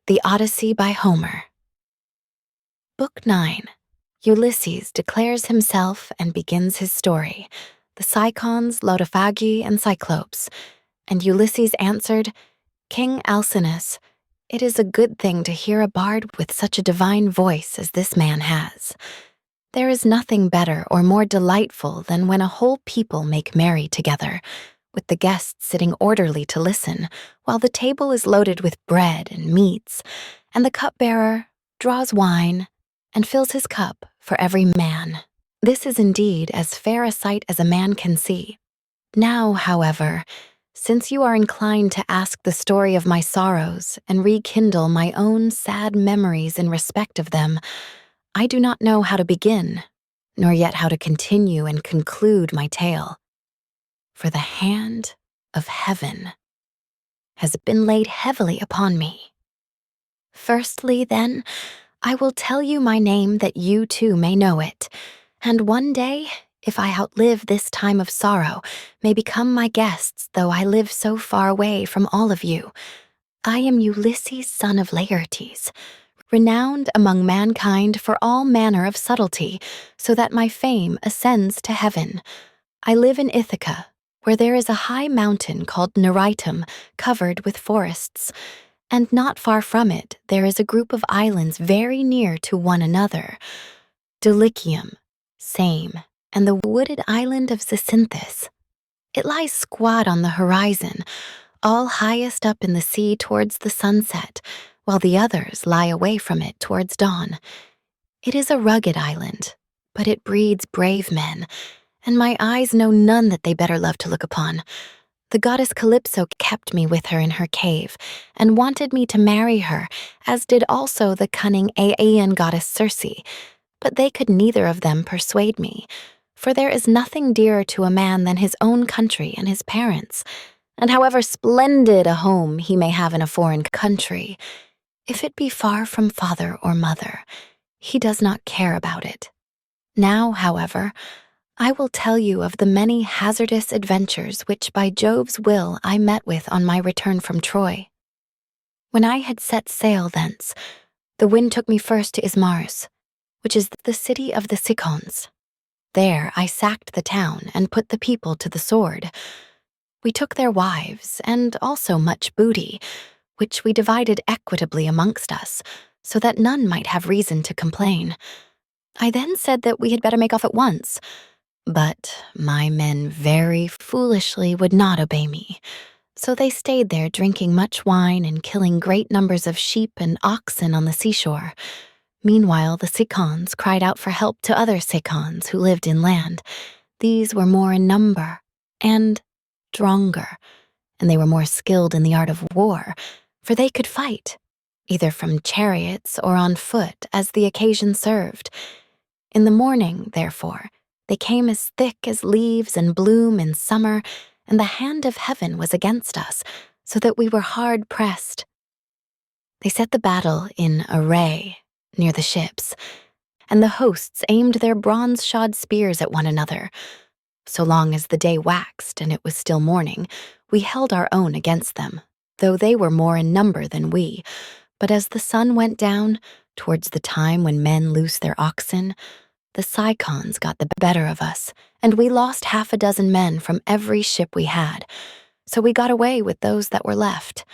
The Odyssey by Homer. Book 9. Ulysses declares himself and begins his story. The Cicons, Lotophagi, and Cyclops. And Ulysses answered, King Alcinous, it is a good thing to hear a bard with such a divine voice as this man has. There is nothing better or more delightful than when a whole people make merry together, with the guests sitting orderly to listen, while the table is loaded with bread and meats, and the cupbearer draws wine and fills his cup for every man. This is indeed as fair a sight as a man can see. Now, however, since you are inclined to ask the story of my sorrows and rekindle my own sad memories in respect of them, I do not know how to begin, nor yet how to continue and conclude my tale. For the hand of heaven has been laid heavily upon me. Firstly, then, I will tell you my name that you too may know it, and one day, if I outlive this time of sorrow, may become my guests, though I live so far away from all of you. I am Ulysses, son of Laertes, renowned among mankind for all manner of subtlety, so that my fame ascends to heaven. I live in Ithaca, where there is a high mountain called Narrated, covered with forests, and not far from it there is a group of islands very near to one another, Dulichium, same, and the wooded island of Zacynthus. It lies squat on the horizon, all highest up in the sea towards the sunset, while the others lie away from it towards dawn. It is a rugged island, but it breeds brave men, and my eyes know none that they better love to look upon. The goddess Calypso kept me with her in her cave, and wanted me to marry her, as did also the cunning Aeaean goddess Circe, but they could neither of them persuade me, for there is nothing dearer to a man than his own country and his parents, and however splendid a home he may have in a foreign country, if it be far from father or mother, he does not care about it. Now, however, I will tell you of the many hazardous adventures which by Jove's will I met with on my return from Troy. When I had set sail thence, the wind took me first to Immerse, which is the city of the Cicons. There I sacked the town and put the people to the sword. We took their wives and also much booty, which we divided equitably amongst us, so that none might have reason to complain. I then said that we had better make off at once, but my men very foolishly would not obey me, so they stayed there drinking much wine and killing great numbers of sheep and oxen on the seashore. Meanwhile the Cicons cried out for help to other Cicons who lived inland. These were more in number and stronger, and they were more skilled in the art of war, for they could fight, either from chariots or on foot as the occasion served. In the morning, therefore, they came as thick as leaves and bloom in summer, and the hand of heaven was against us, so that we were hard pressed. They set the battle in array near the ships, and the hosts aimed their bronze-shod spears at one another. So long as the day waxed and it was still morning, we held our own against them, though they were more in number than we. But as the sun went down, towards the time when men loose their oxen, the Cicons got the better of us, and we lost 6 men from every ship we had, so we got away with those that were left.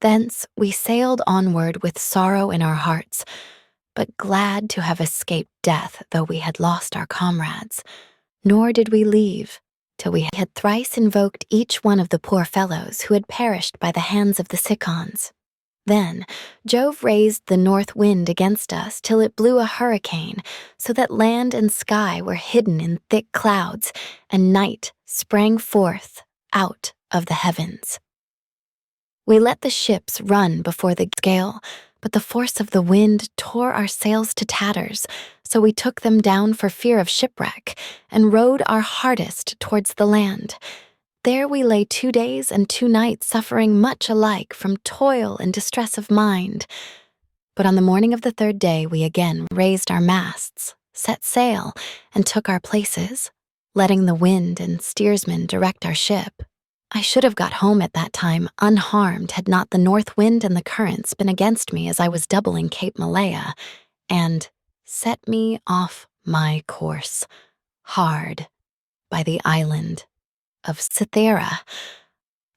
Thence we sailed onward with sorrow in our hearts, but glad to have escaped death, though we had lost our comrades. Nor did we leave till we had thrice invoked each one of the poor fellows who had perished by the hands of the Cicons. Then Jove raised the north wind against us till it blew a hurricane, so that land and sky were hidden in thick clouds, and night sprang forth out of the heavens. We let the ships run before the gale, but the force of the wind tore our sails to tatters, so we took them down for fear of shipwreck, and rowed our hardest towards the land. There we lay 2 days and 2 nights, suffering much alike from toil and distress of mind. But on the morning of the 3rd day we again raised our masts, set sail, and took our places, letting the wind and steersman direct our ship. I should have got home at that time unharmed had not the north wind and the currents been against me as I was doubling Cape Malaya, and set me off my course, hard by the island of Cythera.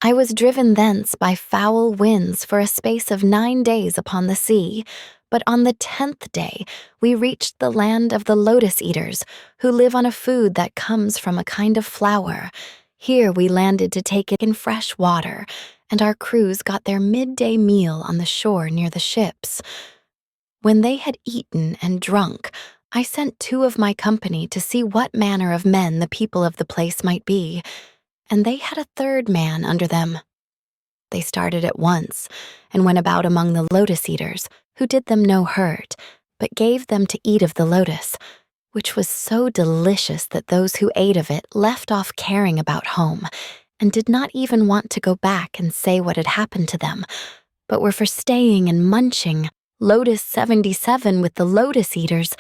I was driven thence by foul winds for a space of 9 days upon the sea, but on the 10th day we reached the land of the lotus-eaters, who live on a food that comes from a kind of flower. Here we landed to take in fresh water, and our crews got their midday meal on the shore near the ships. When they had eaten and drunk, I sent 2 of my company to see what manner of men the people of the place might be, and they had a 3rd man under them. They started at once, and went about among the lotus-eaters, who did them no hurt, but gave them to eat of the lotus, which was so delicious that those who ate of it left off caring about home, and did not even want to go back and say what had happened to them, but were for staying and munching Lotus 77 with the lotus-eaters,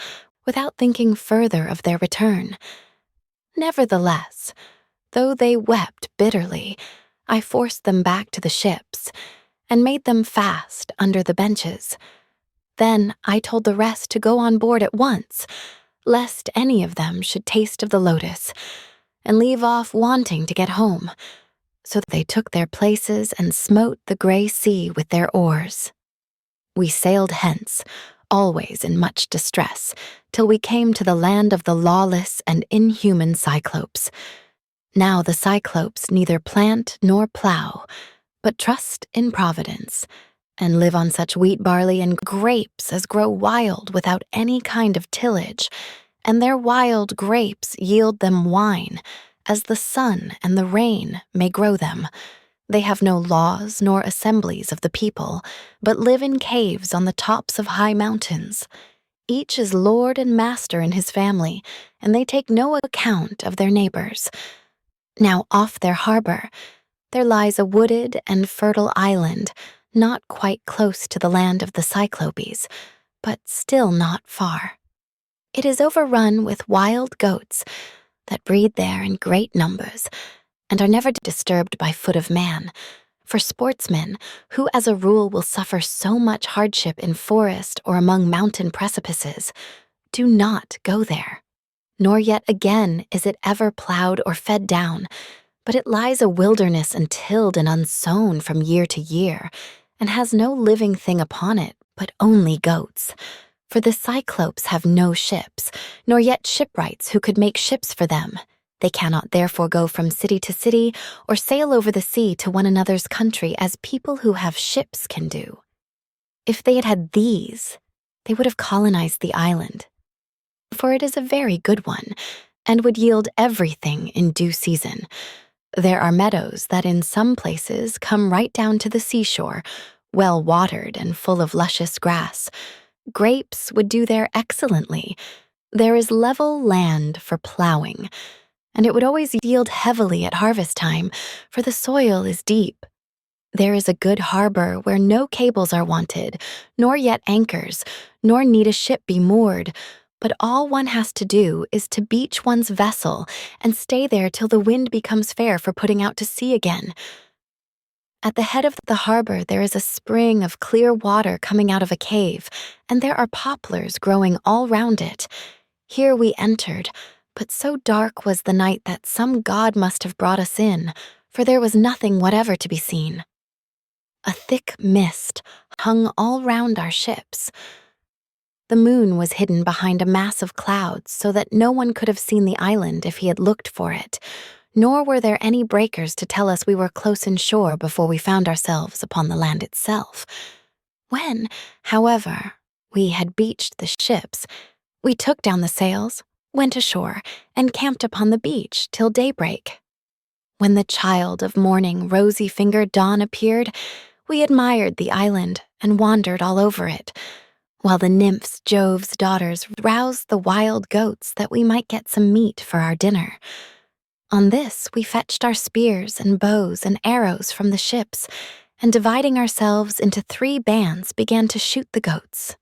without thinking further of their return. Nevertheless, though they wept bitterly, I forced them back to the ships, and made them fast under the benches. Then I told the rest to go on board at once, lest any of them should taste of the lotus, and leave off wanting to get home. So they took their places and smote the grey sea with their oars. We sailed hence, always in much distress, till we came to the land of the lawless and inhuman Cyclops. Now the Cyclops neither plant nor plough, but trust in Providence, and live on such wheat, barley, and grapes as grow wild without any kind of tillage, and their wild grapes yield them wine, as the sun and the rain may grow them. They have no laws nor assemblies of the people, but live in caves on the tops of high mountains. Each is lord and master in his family, and they take no account of their neighbors. Now off their harbor, there lies a wooded and fertile island, not quite close to the land of the Cyclopes, but still not far. It is overrun with wild goats that breed there in great numbers, and are never disturbed by foot of man, for sportsmen, who as a rule will suffer so much hardship in forest or among mountain precipices, do not go there. Nor yet again is it ever plowed or fed down, but it lies a wilderness untilled and unsown from year to year, and has no living thing upon it, but only goats. For the Cyclopes have no ships, nor yet shipwrights who could make ships for them. They cannot therefore go from city to city, or sail over the sea to one another's country as people who have ships can do. If they had had these, they would have colonized the island, for it is a very good one, and would yield everything in due season. There are meadows that in some places come right down to the seashore, well watered and full of luscious grass. Grapes would do there excellently. There is level land for plowing, and it would always yield heavily at harvest time, for the soil is deep. There is a good harbor where no cables are wanted, nor yet anchors, nor need a ship be moored, but all one has to do is to beach one's vessel and stay there till the wind becomes fair for putting out to sea again. At the head of the harbor there is a spring of clear water coming out of a cave, and there are poplars growing all round it. Here we entered, but so dark was the night that some god must have brought us in, for there was nothing whatever to be seen. A thick mist hung all round our ships. The moon was hidden behind a mass of clouds so that no one could have seen the island if he had looked for it, nor were there any breakers to tell us we were close inshore before we found ourselves upon the land itself. When, however, we had beached the ships, we took down the sails, went ashore, and camped upon the beach till daybreak. When the child of morning, rosy-fingered dawn appeared, we admired the island and wandered all over it, while the nymphs Jove's daughters roused the wild goats that we might get some meat for our dinner. On this we fetched our spears and bows and arrows from the ships, and dividing ourselves into 3 bands began to shoot the goats.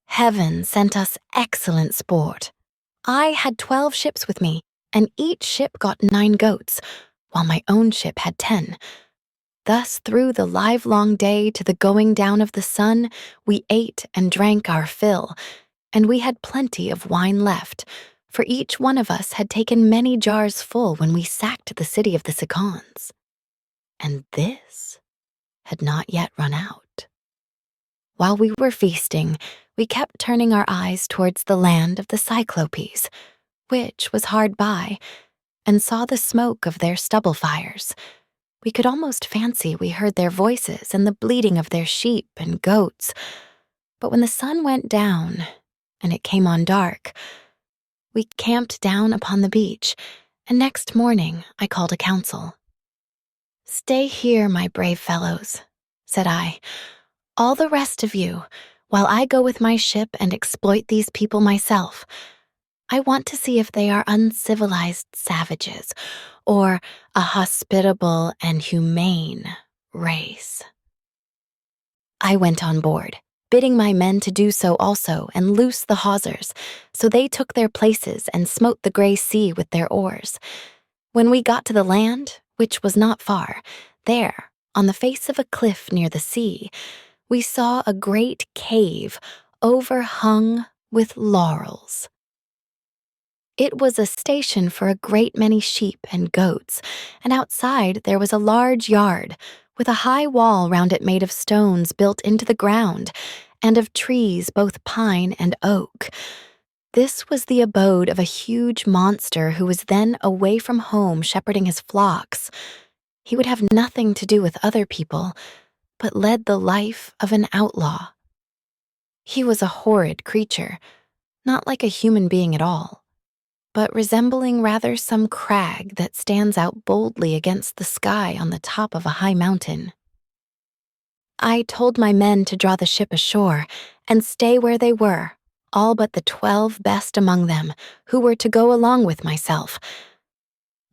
Heaven sent us excellent sport. I had 12 ships with me, and each ship got 9 goats, while my own ship had 10. Thus, through the livelong day to the going down of the sun, we ate and drank our fill, and we had plenty of wine left, for each one of us had taken many jars full when we sacked the city of the Cicons. And this had not yet run out. While we were feasting, we kept turning our eyes towards the land of the Cyclopes, which was hard by, and saw the smoke of their stubble fires. We could almost fancy we heard their voices and the bleating of their sheep and goats. But when the sun went down and it came on dark, we camped down upon the beach, and next morning I called a council. "Stay here, my brave fellows," said I, "all the rest of you, while I go with my ship and exploit these people myself. I want to see if they are uncivilized savages or a hospitable and humane race." I went on board, bidding my men to do so also and loose the hawsers, so they took their places and smote the gray sea with their oars. When we got to the land, which was not far, there, on the face of a cliff near the sea, we saw a great cave overhung with laurels. It was a station for a great many sheep and goats, and outside there was a large yard, with a high wall round it made of stones built into the ground, and of trees both pine and oak. This was the abode of a huge monster who was then away from home shepherding his flocks. He would have nothing to do with other people, but led the life of an outlaw. He was a horrid creature, not like a human being at all, but resembling rather some crag that stands out boldly against the sky on the top of a high mountain. I told my men to draw the ship ashore and stay where they were, all but the 12 best among them, who were to go along with myself.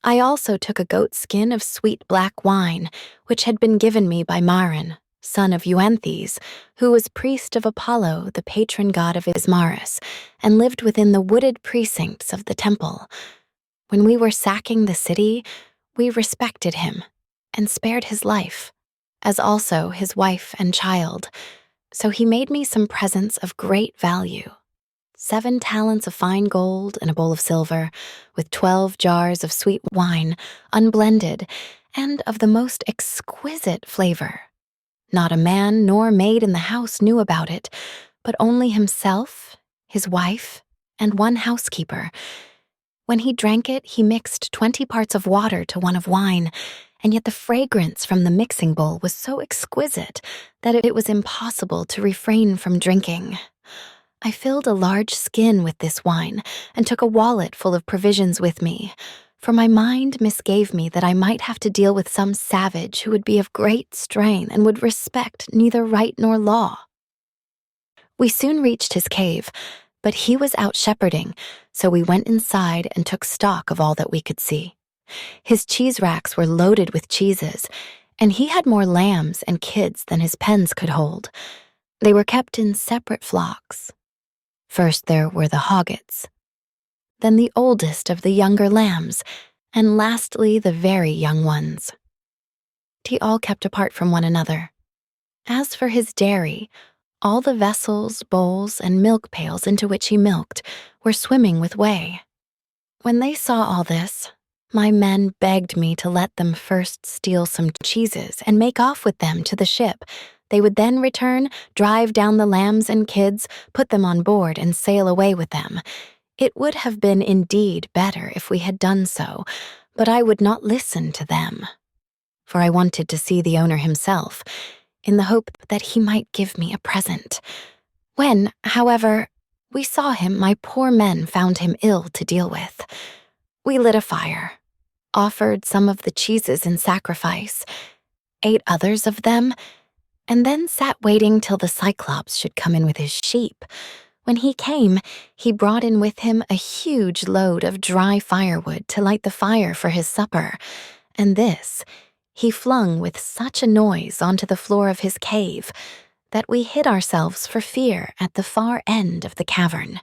I also took a goat skin of sweet black wine, which had been given me by Maron, son of Euanthes, who was priest of Apollo, the patron god of Immerse, and lived within the wooded precincts of the temple. When we were sacking the city, we respected him and spared his life, as also his wife and child, so he made me some presents of great value. 7 talents of fine gold and a bowl of silver, with 12 jars of sweet wine, unblended, and of the most exquisite flavor. Not a man nor maid in the house knew about it, but only himself, his wife, and 1 housekeeper. When he drank it, he mixed 20 parts of water to 1 of wine, and yet the fragrance from the mixing bowl was so exquisite that it was impossible to refrain from drinking. I filled a large skin with this wine and took a wallet full of provisions with me, for my mind misgave me that I might have to deal with some savage who would be of great strain and would respect neither right nor law. We soon reached his cave, but he was out shepherding, so we went inside and took stock of all that we could see. His cheese racks were loaded with cheeses, and he had more lambs and kids than his pens could hold. They were kept in separate flocks. First there were the hoggets, then the oldest of the younger lambs, and lastly the very young ones. He all kept apart from one another. As for his dairy, all the vessels, bowls, and milk pails into which he milked were swimming with whey. When they saw all this, my men begged me to let them first steal some cheeses and make off with them to the ship. They would then return, drive down the lambs and kids, put them on board, and sail away with them. It would have been indeed better if we had done so, but I would not listen to them, for I wanted to see the owner himself, in the hope that he might give me a present. When, however, we saw him, my poor men found him ill to deal with. We lit a fire, offered some of the cheeses in sacrifice, ate others of them, and then sat waiting till the Cyclops should come in with his sheep. When he came, he brought in with him a huge load of dry firewood to light the fire for his supper, and this he flung with such a noise onto the floor of his cave that we hid ourselves for fear at the far end of the cavern.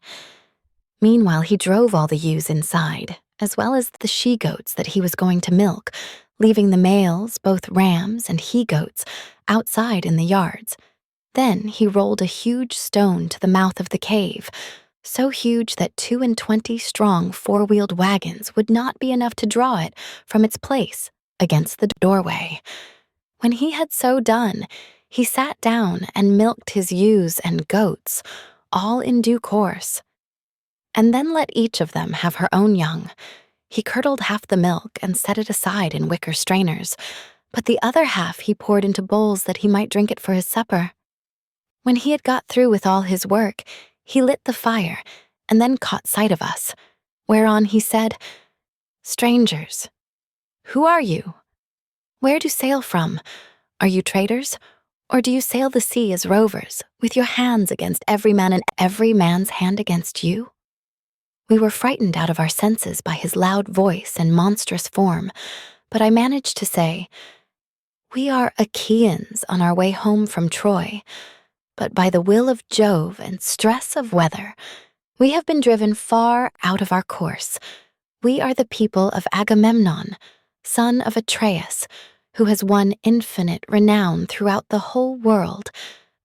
Meanwhile he drove all the ewes inside, as well as the she-goats that he was going to milk, leaving the males, both rams and he-goats, outside in the yards. Then he rolled a huge stone to the mouth of the cave, so huge that 22 strong four-wheeled wagons would not be enough to draw it from its place against the doorway. When he had so done, he sat down and milked his ewes and goats, all in due course, and then let each of them have her own young. He curdled half the milk and set it aside in wicker strainers, but the other half he poured into bowls that he might drink it for his supper. When he had got through with all his work, he lit the fire and then caught sight of us, whereon he said, "Strangers, who are you? Where do you sail from? Are you traders? Or do you sail the sea as rovers, with your hands against every man and every man's hand against you?" We were frightened out of our senses by his loud voice and monstrous form, but I managed to say, "We are Achaeans on our way home from Troy, but by the will of Jove and stress of weather, we have been driven far out of our course. We are the people of Agamemnon, son of Atreus, who has won infinite renown throughout the whole world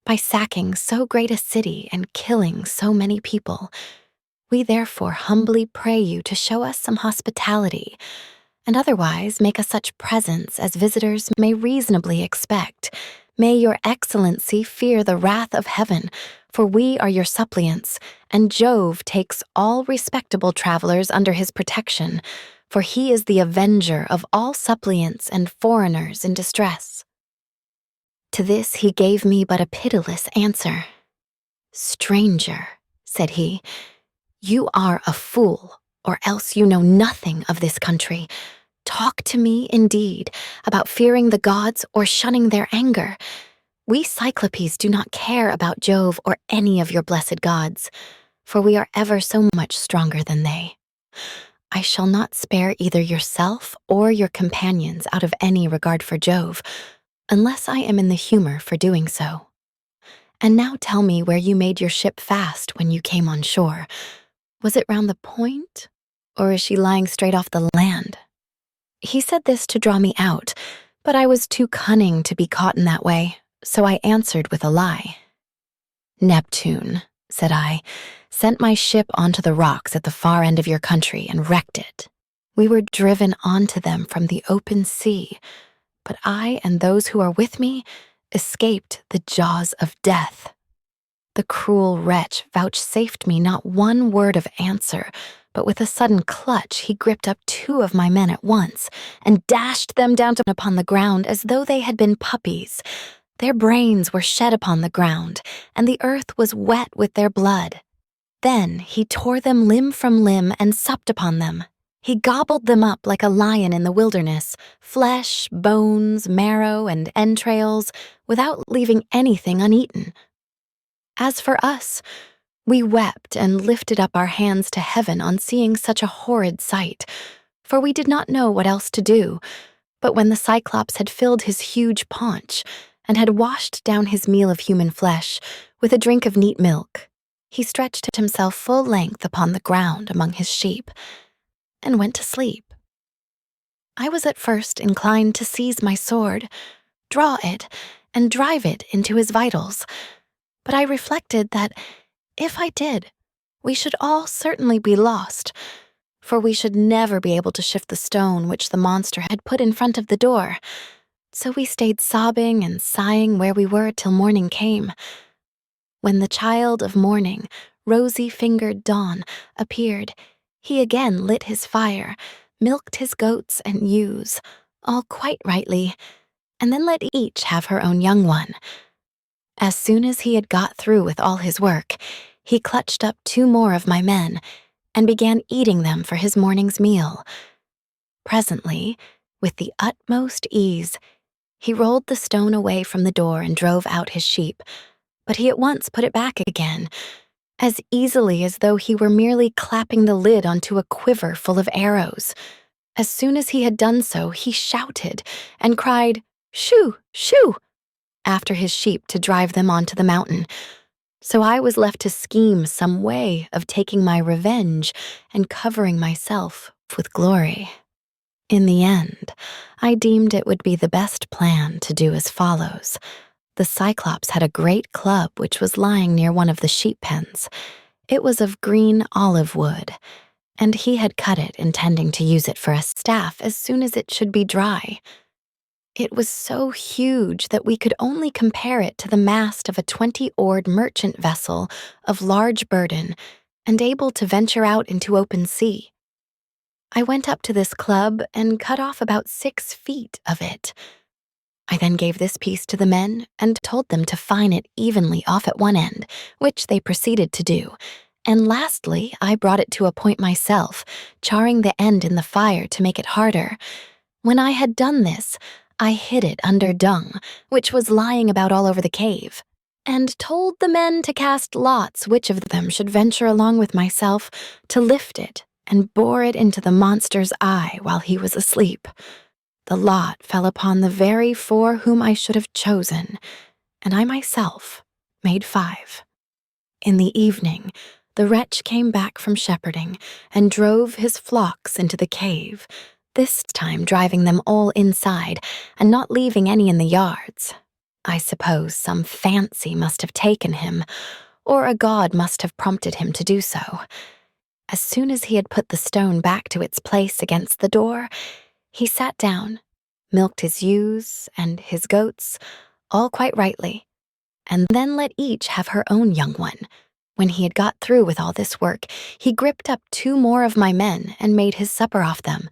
by sacking so great a city and killing so many people. We therefore humbly pray you to show us some hospitality, and otherwise make us such presents as visitors may reasonably expect. May your excellency fear the wrath of heaven, for we are your suppliants, and Jove takes all respectable travelers under his protection, for he is the avenger of all suppliants and foreigners in distress." To this he gave me but a pitiless answer. "Stranger," said he, "you are a fool, or else you know nothing of this country. Talk to me, indeed, about fearing the gods or shunning their anger. We Cyclopes do not care about Jove or any of your blessed gods, for we are ever so much stronger than they. I shall not spare either yourself or your companions out of any regard for Jove, unless I am in the humor for doing so. And now tell me where you made your ship fast when you came on shore. Was it round the point, or is she lying straight off the land?" He said this to draw me out, but I was too cunning to be caught in that way, so I answered with a lie. "Neptune," said I, "sent my ship onto the rocks at the far end of your country and wrecked it. We were driven onto them from the open sea, but I and those who are with me escaped the jaws of death. The cruel wretch vouchsafed me not one word of answer, but with a sudden clutch he gripped up 2 of my men at once and dashed them down upon the ground as though they had been puppies. Their brains were shed upon the ground, and the earth was wet with their blood. Then he tore them limb from limb and supped upon them. He gobbled them up like a lion in the wilderness, flesh, bones, marrow, and entrails, without leaving anything uneaten. As for us, we wept and lifted up our hands to heaven on seeing such a horrid sight, for we did not know what else to do. But when the Cyclops had filled his huge paunch and had washed down his meal of human flesh with a drink of neat milk, he stretched himself full length upon the ground among his sheep and went to sleep. I was at first inclined to seize my sword, draw it, and drive it into his vitals, but I reflected that if I did, we should all certainly be lost, for we should never be able to shift the stone which the monster had put in front of the door. So we stayed sobbing and sighing where we were till morning came. When the child of morning, rosy-fingered Dawn, appeared, he again lit his fire, milked his goats and ewes, all quite rightly, and then let each have her own young one. As soon as he had got through with all his work, he clutched up 2 more of my men and began eating them for his morning's meal. Presently, with the utmost ease, he rolled the stone away from the door and drove out his sheep, but he at once put it back again, as easily as though he were merely clapping the lid onto a quiver full of arrows. As soon as he had done so, he shouted and cried, "Shoo, shoo!" after his sheep to drive them onto the mountain. So I was left to scheme some way of taking my revenge and covering myself with glory. In the end, I deemed it would be the best plan to do as follows. The Cyclops had a great club which was lying near one of the sheep pens. It was of green olive wood, and he had cut it intending to use it for a staff as soon as it should be dry. It was so huge that we could only compare it to the mast of a 20-oared merchant vessel of large burden and able to venture out into open sea. I went up to this club and cut off about 6 feet of it. I then gave this piece to the men and told them to fine it evenly off at one end, which they proceeded to do. And lastly, I brought it to a point myself, charring the end in the fire to make it harder. When I had done this, I hid it under dung, which was lying about all over the cave, and told the men to cast lots which of them should venture along with myself to lift it and bore it into the monster's eye while he was asleep. The lot fell upon the very 4 whom I should have chosen, and I myself made 5. In the evening, the wretch came back from shepherding and drove his flocks into the cave, this time driving them all inside and not leaving any in the yards. I suppose some fancy must have taken him, or a god must have prompted him to do so. As soon as he had put the stone back to its place against the door, he sat down, milked his ewes and his goats, all quite rightly, and then let each have her own young one. When he had got through with all this work, he gripped up 2 more of my men and made his supper off them.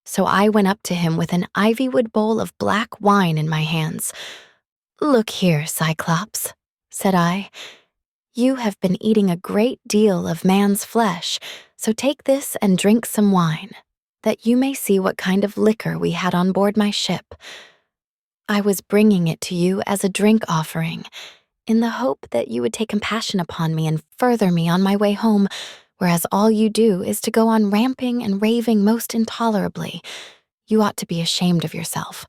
So I went up to him with an ivywood bowl of black wine in my hands. "Look here, Cyclops," said I. "You have been eating a great deal of man's flesh, so take this and drink some wine, that you may see what kind of liquor we had on board my ship. I was bringing it to you as a drink offering, in the hope that you would take compassion upon me and further me on my way home, whereas all you do is to go on ramping and raving most intolerably. You ought to be ashamed of yourself.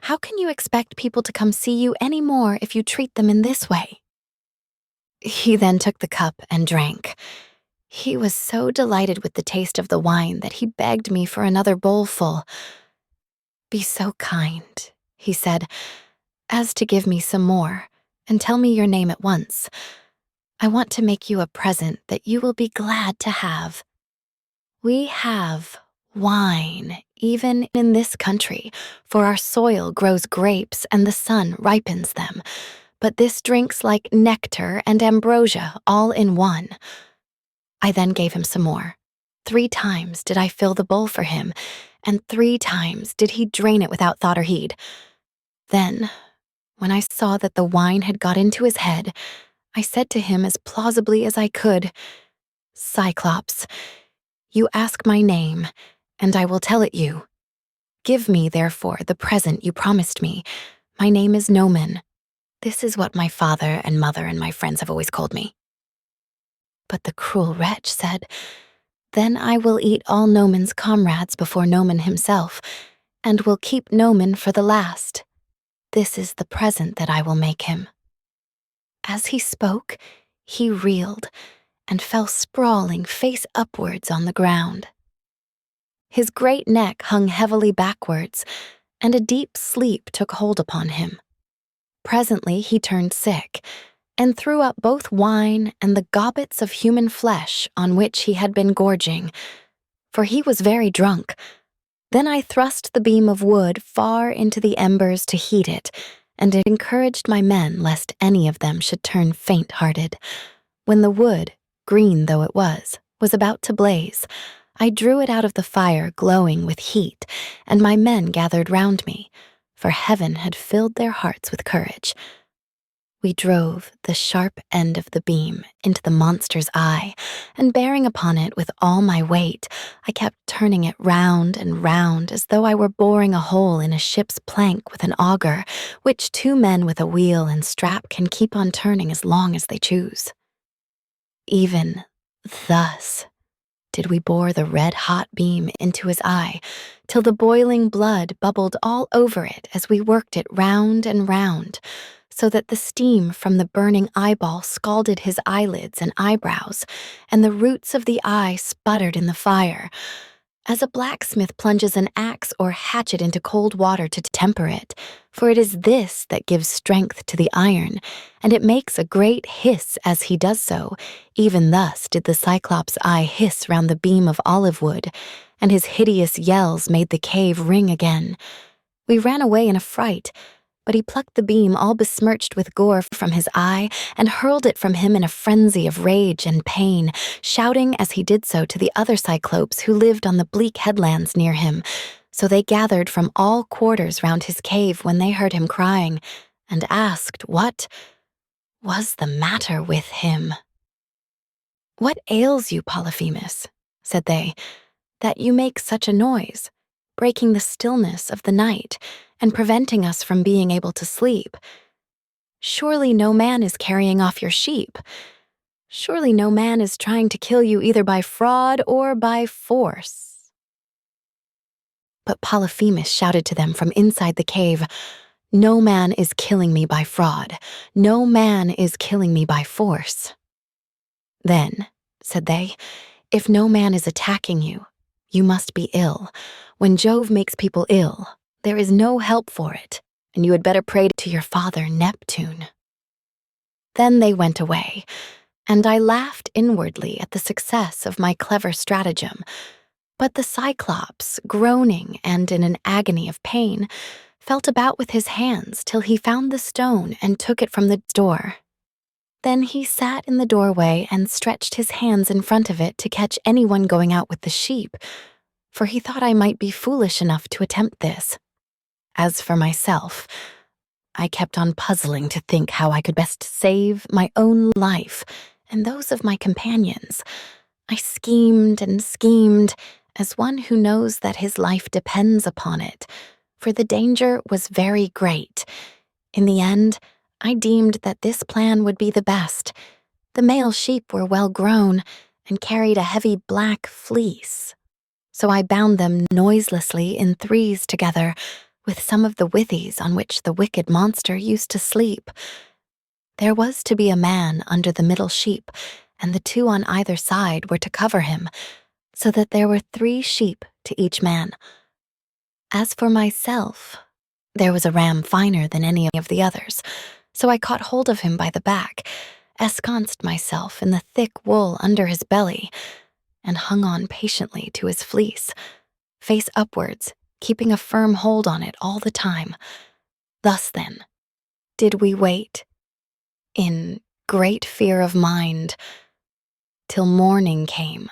How can you expect people to come see you any more if you treat them in this way?" He then took the cup and drank. He was so delighted with the taste of the wine that he begged me for another bowlful. "Be so kind," he said, "as to give me some more, and tell me your name at once. I want to make you a present that you will be glad to have. We have wine, even in this country, for our soil grows grapes and the sun ripens them. But this drinks like nectar and ambrosia all in one." I then gave him some more. 3 times did I fill the bowl for him, and 3 times did he drain it without thought or heed. Then, when I saw that the wine had got into his head, I said to him as plausibly as I could, "Cyclops, you ask my name, and I will tell it you. Give me, therefore, the present you promised me. My name is Nomen. This is what my father and mother and my friends have always called me." But the cruel wretch said, "Then I will eat all Nomen's comrades before Nomen himself, and will keep Nomen for the last. This is the present that I will make him." As he spoke, he reeled and fell sprawling face upwards on the ground. His great neck hung heavily backwards, and a deep sleep took hold upon him. Presently he turned sick, and threw up both wine and the gobbets of human flesh on which he had been gorging, for he was very drunk. Then I thrust the beam of wood far into the embers to heat it, and it encouraged my men lest any of them should turn faint-hearted. When the wood, green though it was about to blaze, I drew it out of the fire glowing with heat, and my men gathered round me, for heaven had filled their hearts with courage. We drove the sharp end of the beam into the monster's eye, and bearing upon it with all my weight, I kept turning it round and round as though I were boring a hole in a ship's plank with an auger, which 2 men with a wheel and strap can keep on turning as long as they choose. Even thus did we bore the red-hot beam into his eye, till the boiling blood bubbled all over it as we worked it round and round, so that the steam from the burning eyeball scalded his eyelids and eyebrows, and the roots of the eye sputtered in the fire. as a blacksmith plunges an axe or hatchet into cold water to temper it, for it is this that gives strength to the iron, and it makes a great hiss as he does so. Even thus did the Cyclops' eye hiss round the beam of olive wood, and his hideous yells made the cave ring again. We ran away in a fright, but he plucked the beam all besmirched with gore from his eye and hurled it from him in a frenzy of rage and pain, shouting as he did so to the other Cyclopes who lived on the bleak headlands near him. So they gathered from all quarters round his cave when they heard him crying, and asked what was the matter with him. "What ails you, Polyphemus?" said they, "that you make such a noise, breaking the stillness of the night and preventing us from being able to sleep? Surely no man is carrying off your sheep. Surely no man is trying to kill you either by fraud or by force." But Polyphemus shouted to them from inside the cave, "No man is killing me by fraud. No man is killing me by force." "Then," said they, "if no man is attacking you, you must be ill. When Jove makes people ill, there is no help for it, and you had better pray to your father Neptune." Then they went away, and I laughed inwardly at the success of my clever stratagem. But the Cyclops, groaning and in an agony of pain, felt about with his hands till he found the stone and took it from the door. Then he sat in the doorway and stretched his hands in front of it to catch anyone going out with the sheep, for he thought I might be foolish enough to attempt this. As for myself, I kept on puzzling to think how I could best save my own life and those of my companions. I schemed and schemed, as one who knows that his life depends upon it, for the danger was very great. In the end, I deemed that this plan would be the best. The male sheep were well grown and carried a heavy black fleece, so I bound them noiselessly in threes together, with some of the withies on which the wicked monster used to sleep. There was to be a man under the middle sheep, and the two on either side were to cover him, so that there were 3 sheep to each man. As for myself, there was a ram finer than any of the others, so I caught hold of him by the back, ensconced myself in the thick wool under his belly, and hung on patiently to his fleece, face upwards, keeping a firm hold on it all the time. Thus, then, did we wait, in great fear of mind, till morning came.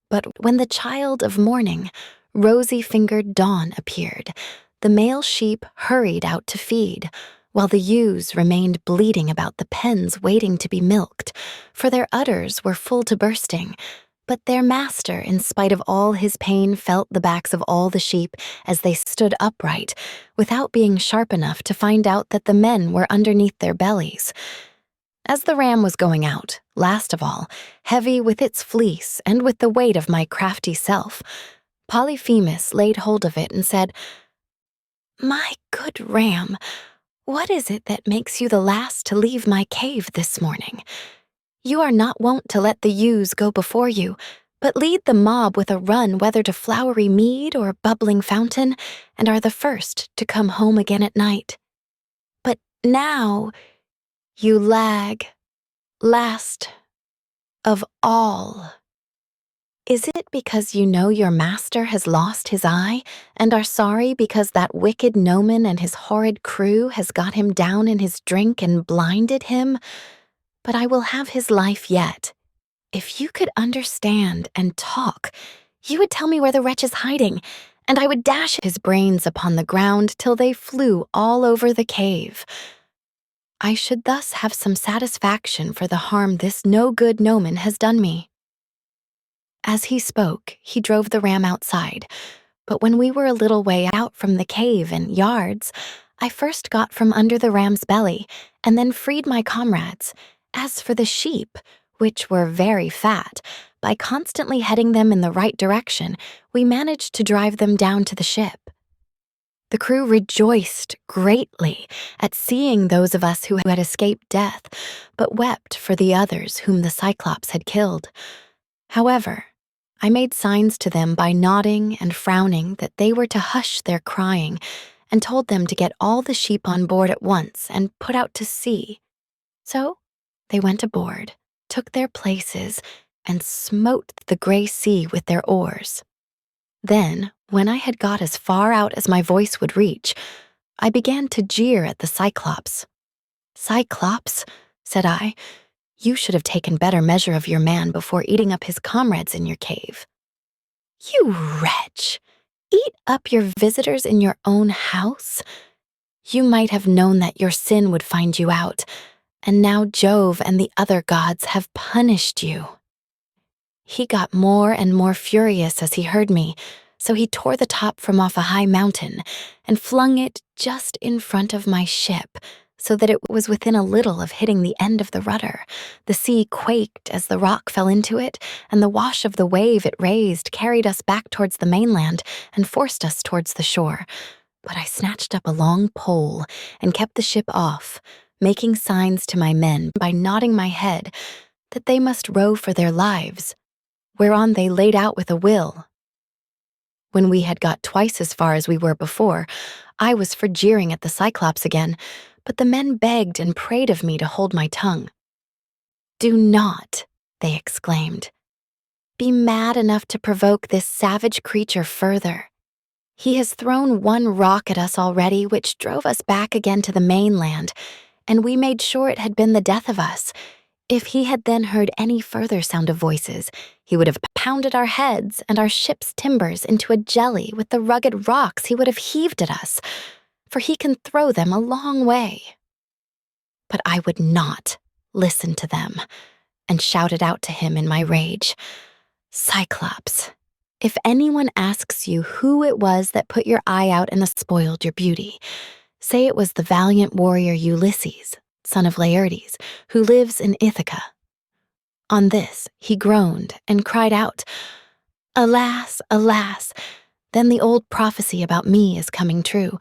But when the child of morning, rosy-fingered Dawn, appeared, the male sheep hurried out to feed, while the ewes remained bleating about the pens waiting to be milked, for their udders were full to bursting. But their master, in spite of all his pain, felt the backs of all the sheep as they stood upright, without being sharp enough to find out that the men were underneath their bellies. As the ram was going out, last of all, heavy with its fleece and with the weight of my crafty self, Polyphemus laid hold of it and said, "My good ram, what is it that makes you the last to leave my cave this morning? You are not wont to let the ewes go before you, but lead the mob with a run whether to flowery mead or bubbling fountain, and are the first to come home again at night. But now you lag, last of all. Is it because you know your master has lost his eye, and are sorry because that wicked gnomon and his horrid crew has got him down in his drink and blinded him? But I will have his life yet. If you could understand and talk, you would tell me where the wretch is hiding, and I would dash his brains upon the ground till they flew all over the cave. I should thus have some satisfaction for the harm this no-good gnomon has done me." As he spoke, he drove the ram outside, but when we were a little way out from the cave and yards, I first got from under the ram's belly, and then freed my comrades. As for the sheep, which were very fat, by constantly heading them in the right direction, we managed to drive them down to the ship. The crew rejoiced greatly at seeing those of us who had escaped death, but wept for the others whom the Cyclops had killed. However, I made signs to them by nodding and frowning that they were to hush their crying, and told them to get all the sheep on board at once and put out to sea. So they went aboard, took their places, and smote the gray sea with their oars. Then, when I had got as far out as my voice would reach, I began to jeer at the Cyclops. "Cyclops," said I, "you should have taken better measure of your man before eating up his comrades in your cave." "You wretch! Eat up your visitors in your own house? You might have known that your sin would find you out, and now Jove and the other gods have punished you." He got more and more furious as he heard me, so he tore the top from off a high mountain and flung it just in front of my ship, so that it was within a little of hitting the end of the rudder. The sea quaked as the rock fell into it, and the wash of the wave it raised carried us back towards the mainland and forced us towards the shore. But I snatched up a long pole and kept the ship off, making signs to my men by nodding my head that they must row for their lives, whereon they laid out with a will. When we had got twice as far as we were before, I was for jeering at the Cyclops again, but the men begged and prayed of me to hold my tongue. "Do not," they exclaimed, "be mad enough to provoke this savage creature further. He has thrown one rock at us already, which drove us back again to the mainland, and we made sure it had been the death of us. If he had then heard any further sound of voices, he would have pounded our heads and our ship's timbers into a jelly with the rugged rocks he would have heaved at us, for he can throw them a long way." But I would not listen to them, and shouted out to him in my rage, "Cyclops, if anyone asks you who it was that put your eye out and spoiled your beauty, say it was the valiant warrior Ulysses, son of Laertes, who lives in Ithaca." On this he groaned and cried out, "Alas, alas, then the old prophecy about me is coming true.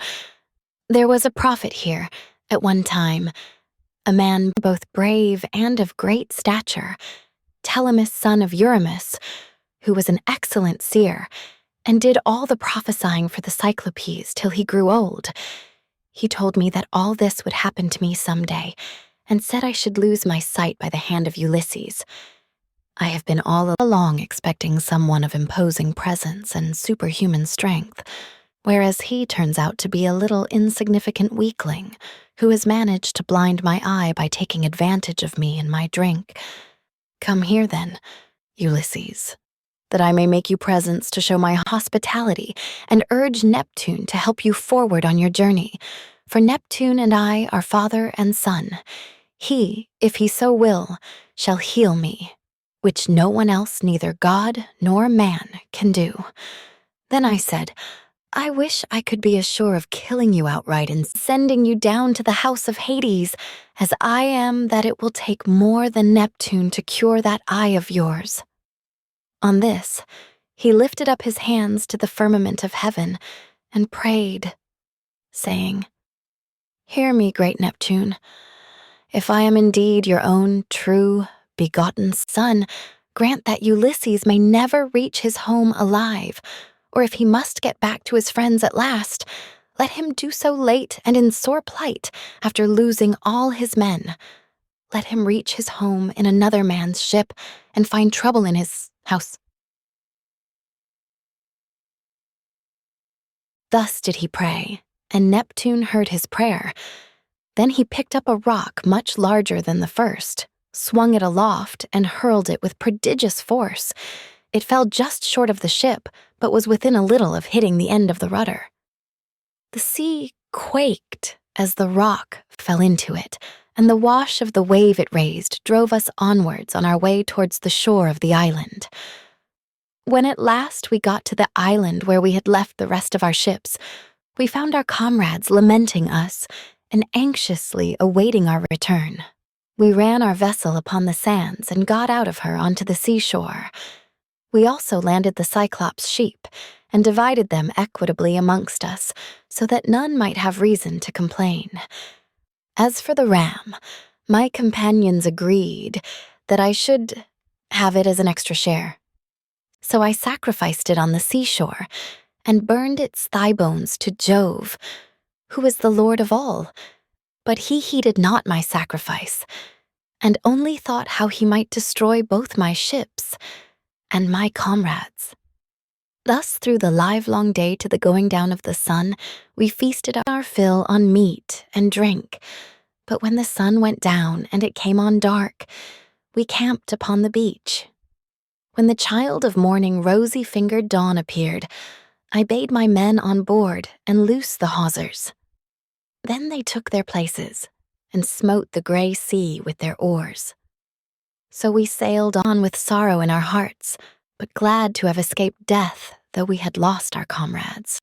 There was a prophet here at one time, a man both brave and of great stature, Telemus, son of Eurymus, who was an excellent seer, and did all the prophesying for the Cyclopes till he grew old. He told me that all this would happen to me some day, and said I should lose my sight by the hand of Ulysses. I have been all along expecting someone of imposing presence and superhuman strength, whereas he turns out to be a little insignificant weakling who has managed to blind my eye by taking advantage of me and my drink. Come here then, Ulysses, that I may make you presents to show my hospitality and urge Neptune to help you forward on your journey. For Neptune and I are father and son. He, if he so will, shall heal me, which no one else, neither god nor man, can do." Then I said, "I wish I could be as sure of killing you outright and sending you down to the house of Hades as I am that it will take more than Neptune to cure that eye of yours." On this, he lifted up his hands to the firmament of heaven and prayed, saying, "Hear me, great Neptune. If I am indeed your own true, begotten son, grant that Ulysses may never reach his home alive, or if he must get back to his friends at last, let him do so late and in sore plight after losing all his men. Let him reach his home in another man's ship and find trouble in his house." Thus did he pray, and Neptune heard his prayer. Then he picked up a rock much larger than the first, swung it aloft, and hurled it with prodigious force. It fell just short of the ship, but was within a little of hitting the end of the rudder. The sea quaked as the rock fell into it, and the wash of the wave it raised drove us onwards on our way towards the shore of the island. When at last we got to the island where we had left the rest of our ships, we found our comrades lamenting us and anxiously awaiting our return. We ran our vessel upon the sands and got out of her onto the seashore. We also landed the Cyclops' sheep and divided them equitably amongst us so that none might have reason to complain. As for the ram, my companions agreed that I should have it as an extra share. So I sacrificed it on the seashore and burned its thigh bones to Jove, who is the Lord of all. But he heeded not my sacrifice, and only thought how he might destroy both my ships and my comrades. Thus, through the livelong day to the going down of the sun, we feasted our fill on meat and drink. But when the sun went down and it came on dark, we camped upon the beach. When the child of morning rosy-fingered dawn appeared, I bade my men on board and loose the hawsers. Then they took their places and smote the grey sea with their oars. So we sailed on with sorrow in our hearts, but glad to have escaped death, though we had lost our comrades.